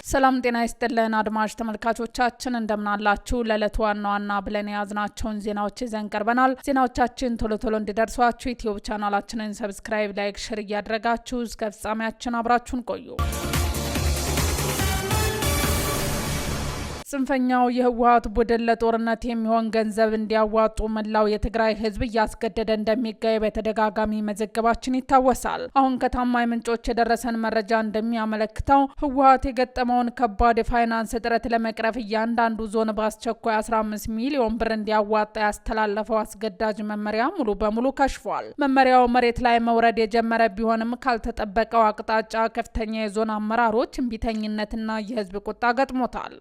ሰላም ጤና ይስጥልን አድማጭ ተመልካቾቻችን እንደምን አላችሁ? ለዕለቱ ዋና ዋና ብለን ያዝናቸውን ዜናዎች ይዘን ቀርበናል። ዜናዎቻችን ቶሎ ቶሎ እንዲደርሷችሁ ዩቲዩብ ቻናላችንን ሰብስክራይብ፣ ላይክ፣ ሼር እያደረጋችሁ እስከ ፍጻሜያችን አብራችሁን ቆዩ። ጽንፈኛው የህወሓት ቡድን ለጦርነት የሚሆን ገንዘብ እንዲያዋጡ መላው የትግራይ ህዝብ እያስገደደ እንደሚገኝ በተደጋጋሚ መዘገባችን ይታወሳል። አሁን ከታማኝ ምንጮች የደረሰን መረጃ እንደሚያመለክተው ህወሓት የገጠመውን ከባድ የፋይናንስ እጥረት ለመቅረፍ እያንዳንዱ ዞን በአስቸኳይ 15 ሚሊዮን ብር እንዲያዋጣ ያስተላለፈው አስገዳጅ መመሪያ ሙሉ በሙሉ ከሽፏል። መመሪያው መሬት ላይ መውረድ የጀመረ ቢሆንም ካልተጠበቀው አቅጣጫ ከፍተኛ የዞን አመራሮች እምቢተኝነትና የህዝብ ቁጣ ገጥሞታል።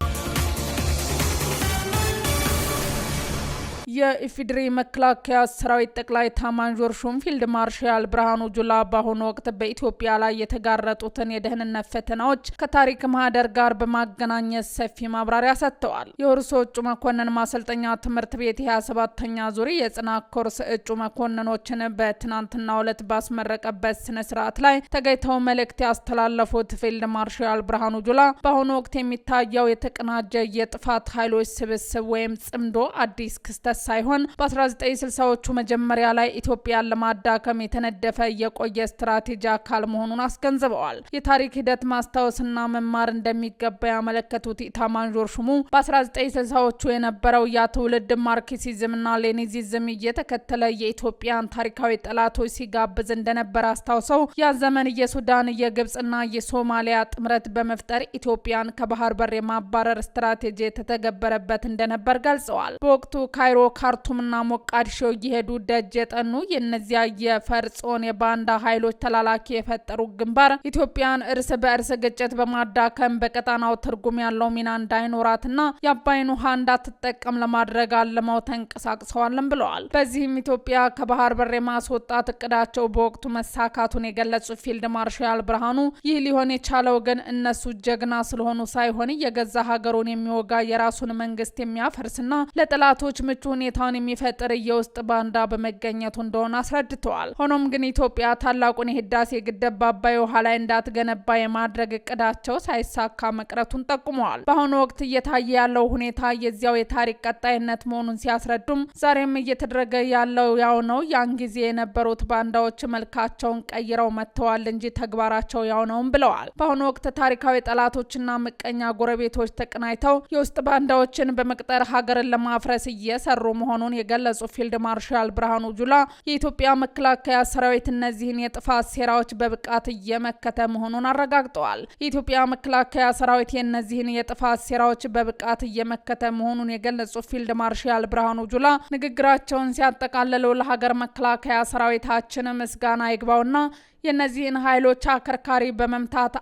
የኢፌዴሪ መከላከያ ሰራዊት ጠቅላይ ኤታማዦር ሹም ፊልድ ማርሻል ብርሃኑ ጁላ በአሁኑ ወቅት በኢትዮጵያ ላይ የተጋረጡትን የደህንነት ፈተናዎች ከታሪክ ማህደር ጋር በማገናኘት ሰፊ ማብራሪያ ሰጥተዋል። የሁርሶ እጩ መኮንን ማሰልጠኛ ትምህርት ቤት የ27ኛ ዙር የጽናት ኮርስ እጩ መኮንኖችን በትናንትናው ዕለት ባስመረቀበት ስነ ስርዓት ላይ ተገኝተው መልእክት ያስተላለፉት ፊልድ ማርሻል ብርሃኑ ጁላ በአሁኑ ወቅት የሚታየው የተቀናጀ የጥፋት ኃይሎች ስብስብ ወይም ጽምዶ አዲስ ክስተት ሳይሆን በ1960ዎቹ መጀመሪያ ላይ ኢትዮጵያን ለማዳከም የተነደፈ የቆየ ስትራቴጂ አካል መሆኑን አስገንዝበዋል። የታሪክ ሂደት ማስታወስና መማር እንደሚገባ ያመለከቱት ኢታማዦር ሹሙ በ1960ዎቹ የነበረው ያ ትውልድ ማርክሲዝምና ሌኒኒዝም እየተከተለ የኢትዮጵያን ታሪካዊ ጠላቶች ሲጋብዝ እንደነበር አስታውሰው ያ ዘመን የሱዳን የግብጽና የሶማሊያ ጥምረት በመፍጠር ኢትዮጵያን ከባህር በር የማባረር ስትራቴጂ የተተገበረበት እንደነበር ገልጸዋል። በወቅቱ ካይሮ፣ ካርቱምና ሞቃዲሾ እየሄዱ ደጅ የጠኑ የነዚያ የፈርጾን የባንዳ ኃይሎች ተላላኪ የፈጠሩ ግንባር ኢትዮጵያን እርስ በእርስ ግጭት በማዳከም በቀጣናው ትርጉም ያለው ሚና እንዳይኖራትና የአባይን ውሃ እንዳትጠቀም ለማድረግ አልመው ተንቀሳቅሰዋልን ብለዋል። በዚህም ኢትዮጵያ ከባህር በር የማስወጣት እቅዳቸው በወቅቱ መሳካቱን የገለጹት ፊልድ ማርሻል ብርሃኑ ይህ ሊሆን የቻለው ግን እነሱ ጀግና ስለሆኑ ሳይሆን የገዛ ሀገሩን የሚወጋ የራሱን መንግስት የሚያፈርስና ለጠላቶች ምቹ ሁኔታውን የሚፈጥር የውስጥ ባንዳ በመገኘቱ እንደሆነ አስረድተዋል። ሆኖም ግን ኢትዮጵያ ታላቁን የህዳሴ ግድብ በአባይ ውሃ ላይ እንዳትገነባ የማድረግ እቅዳቸው ሳይሳካ መቅረቱን ጠቁመዋል። በአሁኑ ወቅት እየታየ ያለው ሁኔታ የዚያው የታሪክ ቀጣይነት መሆኑን ሲያስረዱም ዛሬም እየተደረገ ያለው ያው ነው። ያን ጊዜ የነበሩት ባንዳዎች መልካቸውን ቀይረው መጥተዋል እንጂ ተግባራቸው ያው ነውም ብለዋል። በአሁኑ ወቅት ታሪካዊ ጠላቶችና ምቀኛ ጎረቤቶች ተቀናይተው የውስጥ ባንዳዎችን በመቅጠር ሀገርን ለማፍረስ እየሰሩ መሆኑን የገለጹ ፊልድ ማርሻል ብርሃኑ ጁላ የኢትዮጵያ መከላከያ ሰራዊት እነዚህን የጥፋት ሴራዎች በብቃት እየመከተ መሆኑን አረጋግጠዋል። የኢትዮጵያ መከላከያ ሰራዊት የእነዚህን የጥፋት ሴራዎች በብቃት እየመከተ መሆኑን የገለጹ ፊልድ ማርሻል ብርሃኑ ጁላ ንግግራቸውን ሲያጠቃልሉ ለሀገር መከላከያ ሰራዊታችን ምስጋና ይግባውና የነዚህን ኃይሎች አከርካሪ በመምታት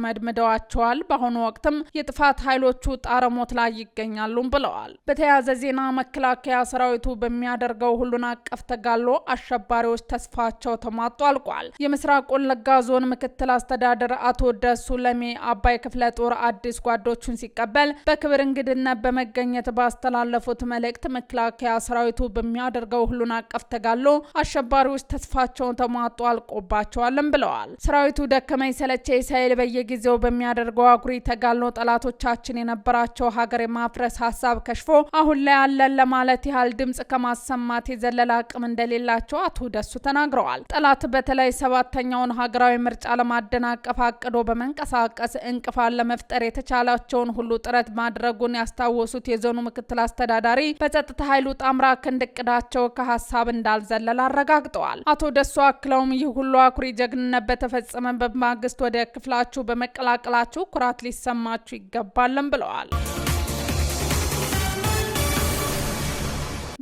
አሽመድምደዋቸዋል። በአሁኑ ወቅትም የጥፋት ኃይሎቹ ጣረሞት ላይ ይገኛሉ ብለዋል። በተያያዘ ዜና መከላከያ ሰራዊቱ በሚያደርገው ሁሉን አቀፍ ተጋድሎ አሸባሪዎች ተስፋቸው ተሟጦ አልቋል። የምስራቅ ወለጋ ዞን ምክትል አስተዳደር አቶ ደሱ ለሜ አባይ ክፍለ ጦር አዲስ ጓዶቹን ሲቀበል በክብር እንግድነት በመገኘት ባስተላለፉት መልእክት መከላከያ ሰራዊቱ በሚያደርገው ሁሉን አቀፍ ተጋድሎ አሸባሪዎች ተስፋቸውን ተሟጦ አልቆባቸዋል ብለዋል። ሰራዊቱ ደከመኝ ሰለቸኝ ሳይል በየጊዜው በሚያደርገው አኩሪ ተጋድሎ ጠላቶቻችን የነበራቸው ሀገር የማፍረስ ሀሳብ ከሽፎ አሁን ላይ አለን ለማለት ያህል ድምጽ ከማሰማት የዘለለ አቅም እንደሌላቸው አቶ ደሱ ተናግረዋል። ጠላት በተለይ 7ኛውን ሀገራዊ ምርጫ ለማደናቀፍ አቅዶ በመንቀሳቀስ እንቅፋት ለመፍጠር የተቻላቸውን ሁሉ ጥረት ማድረጉን ያስታወሱት የዞኑ ምክትል አስተዳዳሪ በጸጥታ ኃይሉ ጣምራ ክንድ እቅዳቸው ከሀሳብ እንዳልዘለለ አረጋግጠዋል። አቶ ደሱ አክለውም ይህ ሁሉ አኩሪ ጀግንነት በተፈጸመ በማግስት ወደ ክፍላችሁ በመቀላቀላችሁ ኩራት ሊሰማችሁ ይገባልን ብለዋል።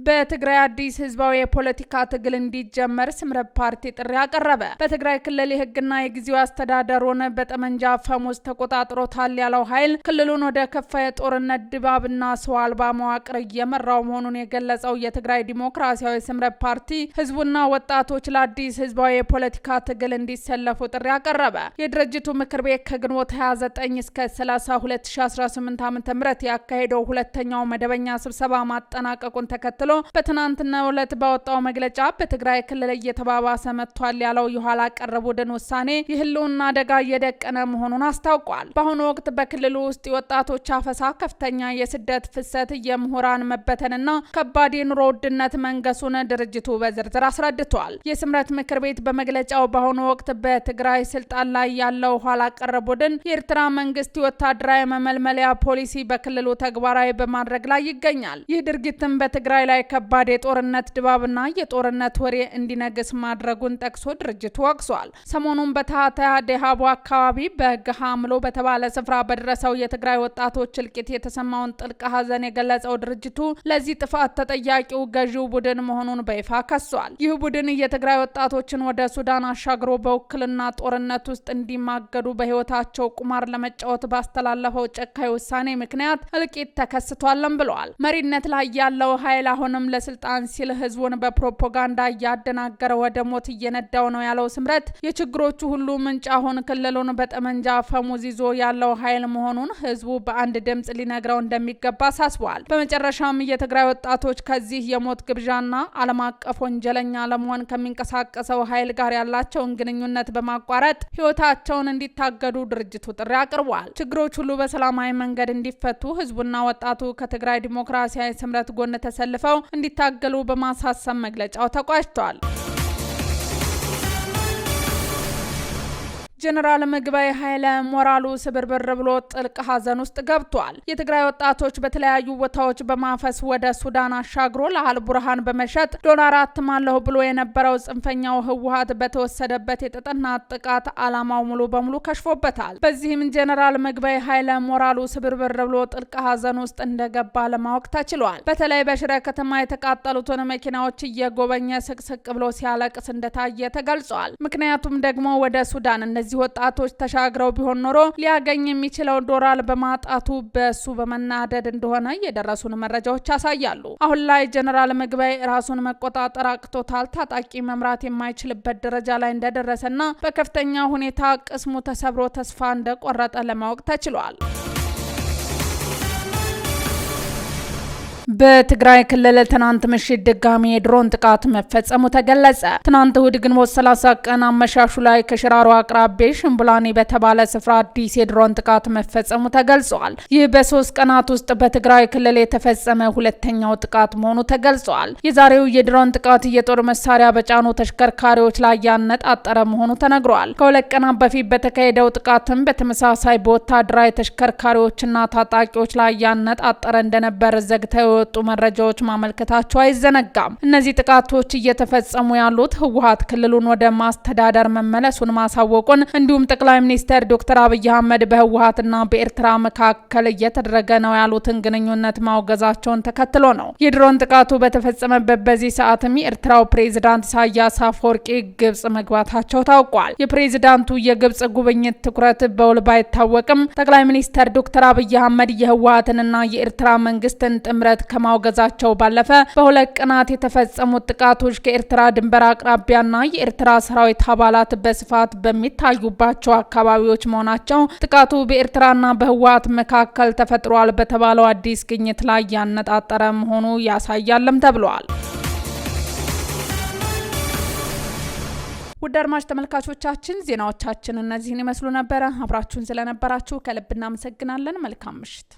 በትግራይ አዲስ ህዝባዊ የፖለቲካ ትግል እንዲጀመር ስምረት ፓርቲ ጥሪ አቀረበ። በትግራይ ክልል የህግና የጊዜያዊ አስተዳደሩን በጠመንጃ ፈሙዝ ተቆጣጥሮታል ያለው ኃይል ክልሉን ወደ ከፋ የጦርነት ድባብና ሰው አልባ መዋቅር እየመራው መሆኑን የገለጸው የትግራይ ዲሞክራሲያዊ ስምረት ፓርቲ ህዝቡና ወጣቶች ለአዲስ ህዝባዊ የፖለቲካ ትግል እንዲሰለፉ ጥሪ አቀረበ። የድርጅቱ ምክር ቤት ከግንቦት 29 እስከ 30 2018 ዓ.ም ያካሄደው ሁለተኛው መደበኛ ስብሰባ ማጠናቀቁን ተከትሎ በትናንትናው ዕለት ባወጣው መግለጫ በትግራይ ክልል እየተባባሰ መጥቷል ያለው የኋላ ቀር ቡድን ውሳኔ የህልውና አደጋ እየደቀነ መሆኑን አስታውቋል። በአሁኑ ወቅት በክልሉ ውስጥ የወጣቶች አፈሳ፣ ከፍተኛ የስደት ፍሰት፣ የምሁራን መበተንና ከባድ የኑሮ ውድነት መንገሱን ድርጅቱ በዝርዝር አስረድቷል። የስምረት ምክር ቤት በመግለጫው በአሁኑ ወቅት በትግራይ ስልጣን ላይ ያለው ኋላ ቀር ቡድን የኤርትራ መንግስት ወታደራዊ መመልመሊያ ፖሊሲ በክልሉ ተግባራዊ በማድረግ ላይ ይገኛል። ይህ ድርጊትም በትግራይ ላይ ከባድ የጦርነት ድባብና የጦርነት ወሬ እንዲነግስ ማድረጉን ጠቅሶ ድርጅቱ ወቅሷል። ሰሞኑን በታህታይ ደሃቦ አካባቢ በገሃምሎ በተባለ ስፍራ በደረሰው የትግራይ ወጣቶች እልቂት የተሰማውን ጥልቅ ሐዘን የገለጸው ድርጅቱ ለዚህ ጥፋት ተጠያቂው ገዢው ቡድን መሆኑን በይፋ ከሷል። ይህ ቡድን የትግራይ ወጣቶችን ወደ ሱዳን አሻግሮ በውክልና ጦርነት ውስጥ እንዲማገዱ በህይወታቸው ቁማር ለመጫወት ባስተላለፈው ጨካኝ ውሳኔ ምክንያት እልቂት ተከስቷልም ብለዋል። መሪነት ላይ ያለው ኃይል አሁንም ለስልጣን ሲል ህዝቡን በፕሮፓጋንዳ እያደናገረ ወደ ሞት እየነዳው ነው ያለው ስምረት የችግሮቹ ሁሉ ምንጭ አሁን ክልሉን በጠመንጃ ፈሙዝ ይዞ ያለው ኃይል መሆኑን ህዝቡ በአንድ ድምጽ ሊነግረው እንደሚገባ አሳስበዋል። በመጨረሻም የትግራይ ወጣቶች ከዚህ የሞት ግብዣና ዓለም አቀፍ ወንጀለኛ ለመሆን ከሚንቀሳቀሰው ኃይል ጋር ያላቸውን ግንኙነት በማቋረጥ ህይወታቸውን እንዲታገዱ ድርጅቱ ጥሪ አቅርቧል። ችግሮች ሁሉ በሰላማዊ መንገድ እንዲፈቱ ህዝቡና ወጣቱ ከትግራይ ዲሞክራሲያዊ ስምረት ጎን ተሰልፈው እንዲታገሉ በማሳሰብ መግለጫው ተቋጭቷል። ጀነራል ምግበይ ኃይለ ሞራሉ ስብርብር ብሎ ጥልቅ ሐዘን ውስጥ ገብቷል። የትግራይ ወጣቶች በተለያዩ ቦታዎች በማፈስ ወደ ሱዳን አሻግሮ ለአል ቡርሃን በመሸጥ ዶላር አትማለሁ ብሎ የነበረው ጽንፈኛው ህወሓት በተወሰደበት የተጠና ጥቃት ዓላማው ሙሉ በሙሉ ከሽፎበታል። በዚህም ጀነራል ምግበይ ኃይለ ሞራሉ ስብርብር ብሎ ጥልቅ ሐዘን ውስጥ እንደገባ ለማወቅ ተችሏል። በተለይ በሽረ ከተማ የተቃጠሉትን መኪናዎች እየጎበኘ ስቅስቅ ብሎ ሲያለቅስ እንደታየ ተገልጿል። ምክንያቱም ደግሞ ወደ ሱዳን እነዚህ ወጣቶች ተሻግረው ቢሆን ኖሮ ሊያገኝ የሚችለው ዶላር በማጣቱ በሱ በመናደድ እንደሆነ የደረሱን መረጃዎች ያሳያሉ። አሁን ላይ ጀነራል ምግበይ ራሱን መቆጣጠር አቅቶታል። ታጣቂ መምራት የማይችልበት ደረጃ ላይ እንደደረሰና በከፍተኛ ሁኔታ ቅስሙ ተሰብሮ ተስፋ እንደቆረጠ ለማወቅ ተችሏል። በትግራይ ክልል ትናንት ምሽት ድጋሚ የድሮን ጥቃት መፈጸሙ ተገለጸ። ትናንት እሁድ ግንቦት 30 ቀን አመሻሹ ላይ ከሽራሮ አቅራቢያ ሽምብላኔ በተባለ ስፍራ አዲስ የድሮን ጥቃት መፈጸሙ ተገልጿል። ይህ በ3 ቀናት ውስጥ በትግራይ ክልል የተፈጸመ ሁለተኛው ጥቃት መሆኑ ተገልጿል። የዛሬው የድሮን ጥቃት የጦር መሳሪያ በጫኑ ተሽከርካሪዎች ላይ ያነጣጠረ መሆኑ ተነግሯል። ከሁለት ቀናት በፊት በተካሄደው ጥቃትም በተመሳሳይ በወታደራዊ ተሽከርካሪዎችና ታጣቂዎች ላይ ያነጣጠረ እንደነበር ዘግተው የወጡ መረጃዎች ማመልከታቸው አይዘነጋም። እነዚህ ጥቃቶች እየተፈጸሙ ያሉት ህወሓት ክልሉን ወደ ማስተዳደር መመለሱን ማሳወቁን እንዲሁም ጠቅላይ ሚኒስትር ዶክተር አብይ አህመድ በህወሓትና በኤርትራ መካከል እየተደረገ ነው ያሉትን ግንኙነት ማውገዛቸውን ተከትሎ ነው። የድሮን ጥቃቱ በተፈጸመበት በዚህ ሰዓትም የኤርትራው ፕሬዝዳንት ኢሳያስ አፈወርቂ ግብጽ መግባታቸው ታውቋል። የፕሬዝዳንቱ የግብጽ ጉብኝት ትኩረት በውል ባይታወቅም ጠቅላይ ሚኒስትር ዶክተር አብይ አህመድ የህወሓትንና የኤርትራ መንግስትን ጥምረት ከማውገዛቸው ባለፈ በሁለት ቀናት የተፈጸሙት ጥቃቶች ከኤርትራ ድንበር አቅራቢያና የኤርትራ ሰራዊት አባላት በስፋት በሚታዩባቸው አካባቢዎች መሆናቸው ጥቃቱ በኤርትራና በህወሓት መካከል ተፈጥሯል በተባለው አዲስ ግኝት ላይ ያነጣጠረ መሆኑ ያሳያልም ተብሏል። ውድ አድማጭ ተመልካቾቻችን ዜናዎቻችን እነዚህን ይመስሉ ነበር። አብራችሁን ስለነበራችሁ ከልብ እናመሰግናለን። መልካም ምሽት።